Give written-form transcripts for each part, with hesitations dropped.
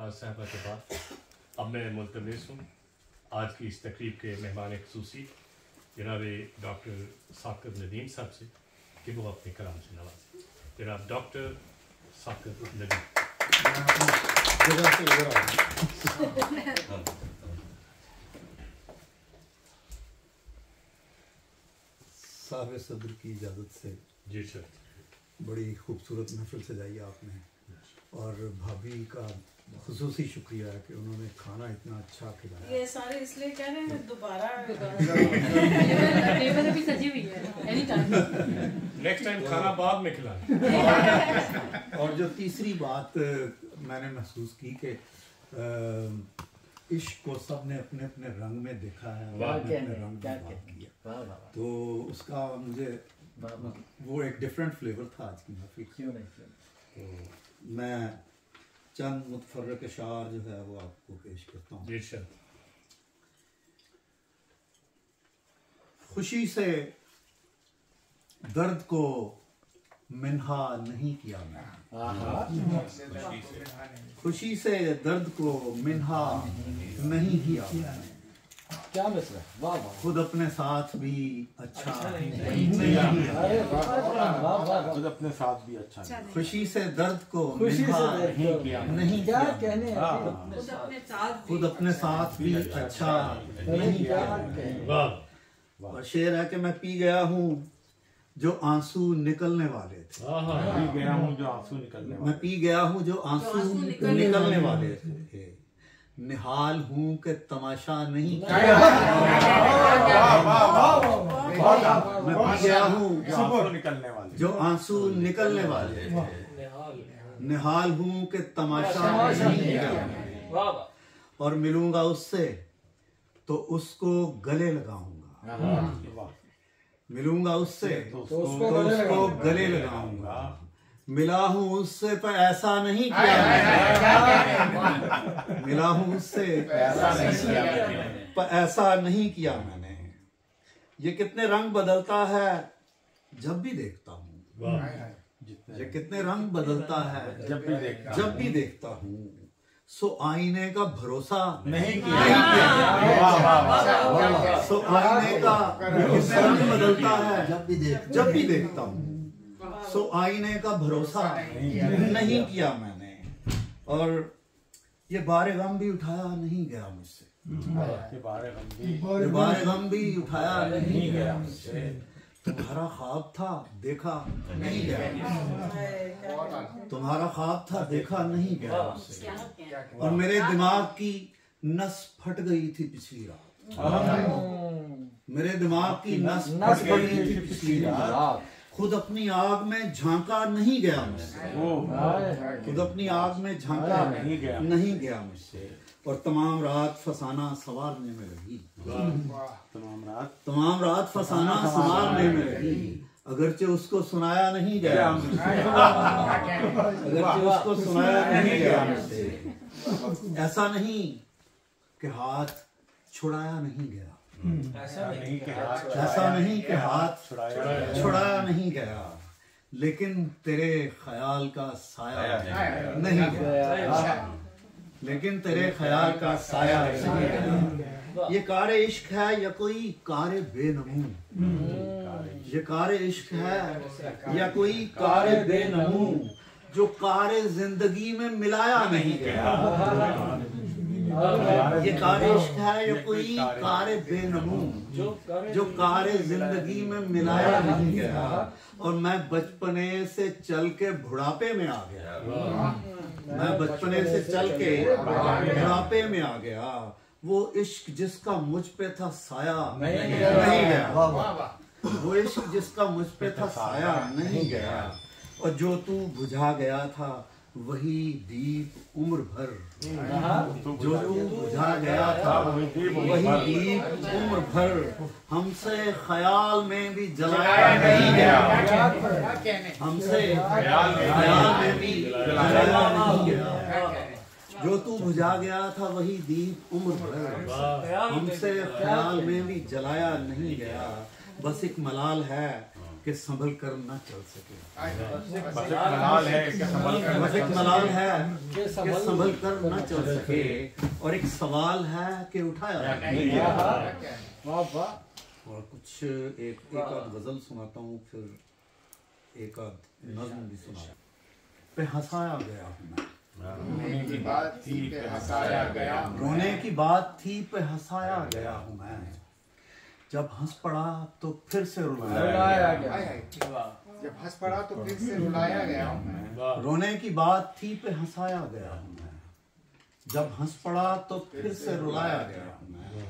आज साहबा के बाद अब मैं मुल्तमिस हूँ आज की इस तकरीब के मेहमान खुसूसी जनाब डॉक्टर साकिब नदीम साहब से कि वो अपने कलाम से नवाजें। जनाब डॉक्टर साकिब नदीम। साहिब सदर की इजाज़त से जी सर। बड़ी खूबसूरत महफिल सजाई आपने और भाभी का खुसूसी शुक्रिया है कि उन्होंने खाना इतना अच्छा खिलाया। ये सारे इसलिए कह रहे हैं दोबारा टेबल अभी सजी हुई है एनी टाइम। नेक्स्ट टाइम खाना बाद में खिलाएं। और जो तीसरी बात मैंने महसूस की कि इश्क को सब ने अपने अपने रंग में देखा है और अपने अपने रंग में बात किया, तो उसका मुझे वो एक डिफरेंट फ्लेवर था आज की महफिल। क्यों नहीं तो मैं चंद मुतफर्रक अशार जो है वो आपको पेश करता हूँ। जी सर। खुशी से दर्द को मिन्हा नहीं किया मैं, खुशी से दर्द को मिन्हा नहीं किया मैंने, क्या मसला? वाह वाह, खुद अपने साथ भी अच्छा नहीं वाह खुद अपने साथ भी अच्छा नहीं। खुशी से दर्द को खुशी से मिन्हा नहीं किया। नहीं क्या किया, कहने हैं? खुद अपने साथ भी अच्छा नहीं क्या किया। कहने? वाह। और शेर है कि मैं पी गया हूँ जो आंसू निकलने वाले थे, पी गया हूँ जो आंसू निकलने मैं पी गया हूँ जो आंसू निकलने वाले थे, निहाल हूँ कि तमाशा नहीं किया। मैं पी गया हूँ जो आंसू निकलने वाले जो आंसू निकलने वाले थे, निहाल हूँ कि तमाशा नहीं किया। और मिलूंगा उससे तो उसको गले लगाऊंगा, मिलूंगा उससे तो उसको गले लगाऊंगा। मिला हूँ उससे पर ऐसा नहीं किया, मिला हूँ उससे पर ऐसा नहीं किया मैंने। ये कितने रंग बदलता है जब भी देखता हूँ, ये कितने रंग बदलता है जब भी देखता हूँ। सो आईने का भरोसा नहीं किया, सो आईने का कितने रंग बदलता है जब भी देखता हूँ। सो आईने का भरोसा नहीं किया मैंने, और ये बारे गम भी उठाया नहीं गया मुझसे, ये बारे गम भी उठाया नहीं गया मुझसे। तुम्हारा ख्वाब था देखा नहीं गया, तुम्हारा ख्वाब था देखा नहीं गया मुझसे। और मेरे दिमाग की नस फट गई थी पिछली रात, मेरे दिमाग की नस फट गई थी पिछली रात। खुद अपनी आग में झांका नहीं गया मुझसे, खुद अपनी आग में झांका नहीं गया मुझसे। और तमाम रात फसाना संवारने में लगी, तमाम रात फसाना संवारने में लगी। अगरचे उसको सुनाया नहीं गया, अगरचे उसको सुनाया नहीं गया मुझसे। ऐसा नहीं कि हाथ छुड़ाया नहीं गया, ऐसा नहीं कि हाथ छुड़ाया नहीं गया, लेकिन तेरे ख्याल का साया नहीं गया, लेकिन तेरे ख्याल का साया नहीं गया। ये कारे इश्क है या कोई कारे बेनमू, ये कारे इश्क है या कोई कारे बेनमू, जो कारे जिंदगी में मिलाया नहीं गया। ये कारे इश्क है या कोई कारे बेनमू, जो कारे जिंदगी में मिलाया नहीं गया। और मैं बचपने से चल के बुढ़ापे में आ गया, मैं बचपने से चल के बुढ़ापे में आ गया। वो इश्क जिसका मुझ पे था साया नहीं गया, वो इश्क जिसका मुझ पे था साया नहीं गया। और जो तू बुझा गया था वही दीप उम्र भर, जो तू बुझा गया था वही दीप उम्र भर, हमसे ख्याल में भी जलाया नहीं गया, हमसे ख्याल में भी जलाया नहीं गया। जो तू बुझा गया था वही दीप उम्र भर, हमसे ख्याल में भी जलाया नहीं गया। बस एक मलाल है कि संभल कर न चल सके। बस एक मलाल है कि संभल कर बस एक मलाल है कि संभल कर न चल सके, और एक सवाल है कि उठाया नहीं गया। वाह वाह। और कुछ एक आध गजल सुनाता हूँ, फिर एक आध नज्म भी सुना। पे हंसाया गया हूँ मैं, रोने की बात थी पे हंसाया गया हूँ, रोने की बात थी पे हंसाया गया हूँ मैं, जब हंस पड़ा तो फिर से रुलाया गया। जब हंस पड़ा तो फिर से रुलाया गया हूँ मैं। रोने की बात थी पे हंसाया गया हूँ मैं, जब हंस पड़ा तो फिर से रुलाया गया हूँ मैं,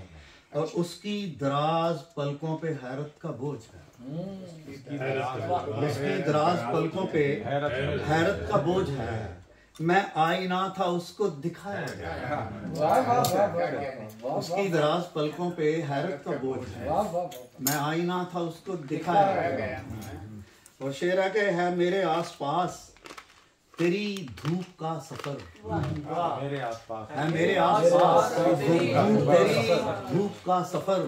और उसकी दराज पलकों पे हैरत का बोझ है। उसकी दराज पलकों पे हैरत का बोझ है, मैं आईना था उसको दिखाया गया। उसकी दराज पलकों पे हैरत का बोझ है, मैं आईना था उसको दिखाया गया। और शेरा के है मेरे आसपास तेरी धूप का सफर, मेरे आसपास है मेरे आसपास तेरी धूप का सफर,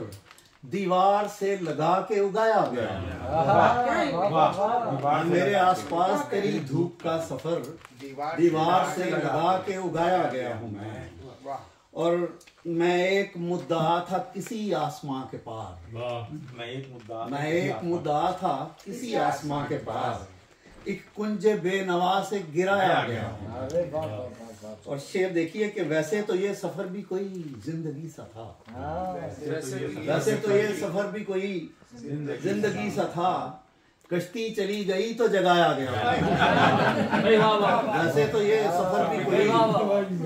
दीवार से लगा के उगाया गया। मेरे आसपास तेरी धूप का सफर, दीवार से लगा के उगाया गया हूँ मैं, और मैं एक मुद्दा था किसी आसमां के पार। मैं एक मुद्दा था किसी आसमां के पार, एक कुंजे बेनवा से गिराया गया। और शेर देखिए कि वैसे तो ये सफर भी कोई जिंदगी सा था, वैसे तो ये सफर भी कोई जिंदगी सा था, कश्ती चली गई तो जगाया गया। वैसे तो ये सफर भी कोई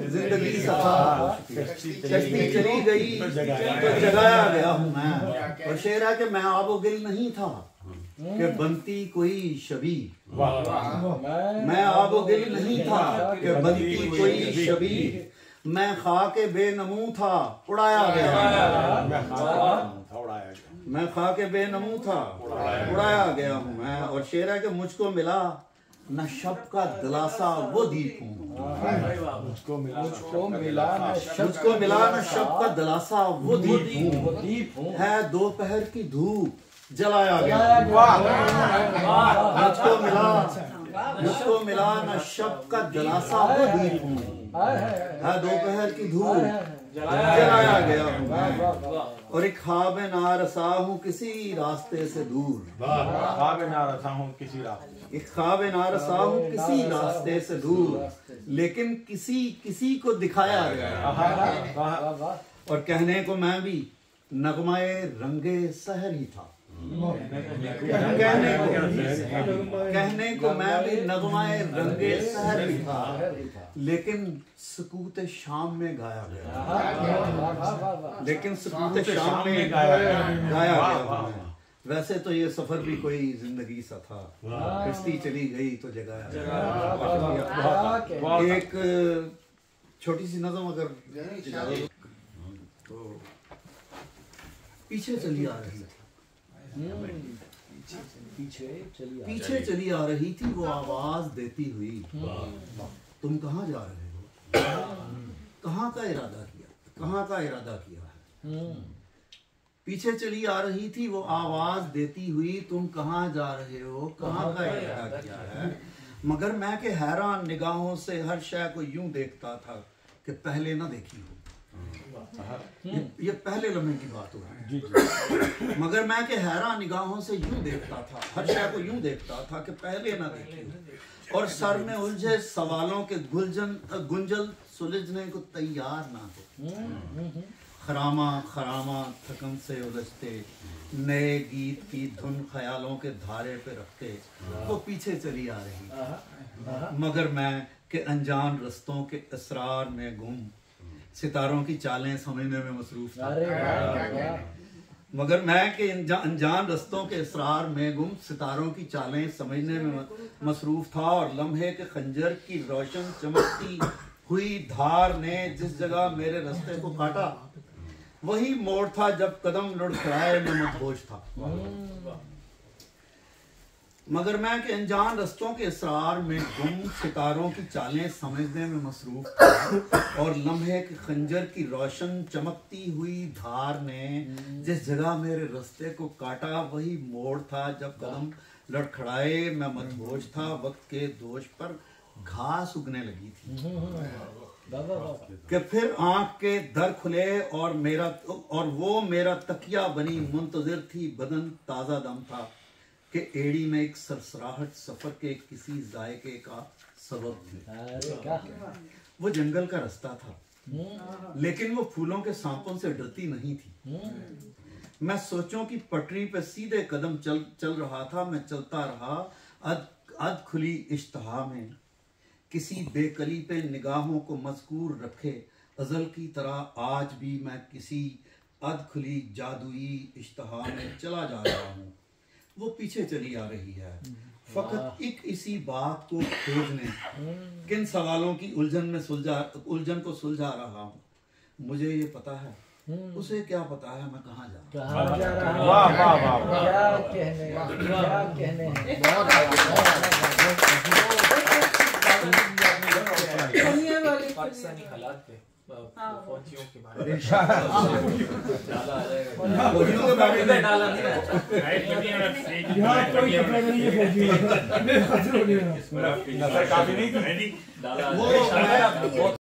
जिंदगी सा था, कश्ती चली गई तो जगाया गया हूँ मैं। और शेरा के मैं आबोगिल नहीं था कि बनती कोई शबी, मैं आबोगिल नहीं था कि बनती कोई शबी, मैं खाके बेनमू था उड़ाया गया। मैं खाके बेनमू था उड़ाया गया हूँ मैं। और शेरा के मुझको मिला न शब का दिलासा वो दीप हूँ, मुझको मिला न शब का दिलासा वो दीप हूँ, है दोपहर की धूप जलाया गया। मुझको मिला न शब का दिलासा वो दीप हूँ, है दोपहर की धूप जलाया गया हूँ। और एक ख्वाब नारसा हूँ किसी रास्ते से दूर, ख्वाब नारसा हूँ किसी रास्ते, एक ख्वाब नारसा हूँ किसी रास्ते से दूर, लेकिन किसी को दिखाया गया। और कहने को मैं भी नगमाए रंगे सहर ही था, कहने को मैं भी नगमाए रंगे सहर ही था, लेकिन सुकूत शाम में गाया गया। लेकिन सुकूत शाम में गाया गया। वैसे तो ये सफर भी कोई जिंदगी सा था, कश्ती चली गई तो जगाया। एक छोटी सी नज़म अगर तो पीछे चली आ रही थी, पीछे चली आ रही थी वो आवाज देती हुई, तुम कहाँ जा रहे हो, कहाँ का इरादा किया, कहाँ का इरादा किया है। पीछे चली आ रही थी वो आवाज देती हुई, तुम कहाँ जा रहे हो, कहाँ का इरादा किया है। मगर मैं के हैरान निगाहों से हर शय को यूं देखता था कि पहले ना देखी हो। ये पहले लम्हे की बात हो रही है। मगर मैं के हैरान निगाहों से यूं देखता था, हर शय को यूं देखता था कि पहले ना देखी हो, और सर में उलझे सवालों के गुंजल सुलझने को तैयार ना हो। खरामा खरामा थकन से उलझते नए गीत की धुन ख्यालों के धारे पे रखते वो पीछे चली आ रही। मगर मैं के अनजान रस्तों के असरार में गुम सितारों की चालें समझने में मसरूफ था। मगर मैं के अनजान रस्तों के असरार में गुम सितारों की चालें समझने में मसरूफ था, और लम्हे के खंजर की रोशन चमकती हुई धार ने जिस जगह मेरे रास्ते को काटा वही मोड़ था जब कदम लुढ़काए में मदहोश था। मगर मैं के अनजान रस्तों के असरार में गुम सितारों की चालें समझने में मसरूफ था, और लम्हे के खंजर की रोशन चमकती हुई धार ने जिस जगह मेरे रास्ते को काटा वही मोड़ था जब कदम लड़खड़ाए मैं मदहोश था, वक्त के दोष पर घास उगने लगी थी कि फिर आंख के दर खुले और वो मेरा तकिया बनी मुंतजिर थी, बदन ताजा दम था कि एड़ी में एक सरसराहट सफर के किसी जायके का सबब थी। वो जंगल का रास्ता था, लेकिन वो फूलों के सांपों से डरती नहीं थी। मैं सोचों की पटरी पे सीधे कदम चल रहा था। मैं चलता रहा अध खुली इश्तहा में, किसी बेकली पे निगाहों को मजकूर रखे अजल की तरह आज भी मैं किसी अध खुली जादुई इश्तहा में चला जा रहा हूँ। वो पीछे चली आ रही है, फकत एक इसी बात को खोजने, किन सवालों की उलझन को सुलझा रहा हूँ। मुझे ये पता है, उसे क्या पता है मैं कहाँ जा रहा हूँ। वाह वाह वाह, क्या कहने पाकिस्तानी हालात पे फौजियों के बारे में डाला आ जाएगा। फौजियों के बारे में डाला नहीं है। काफी नहीं डाला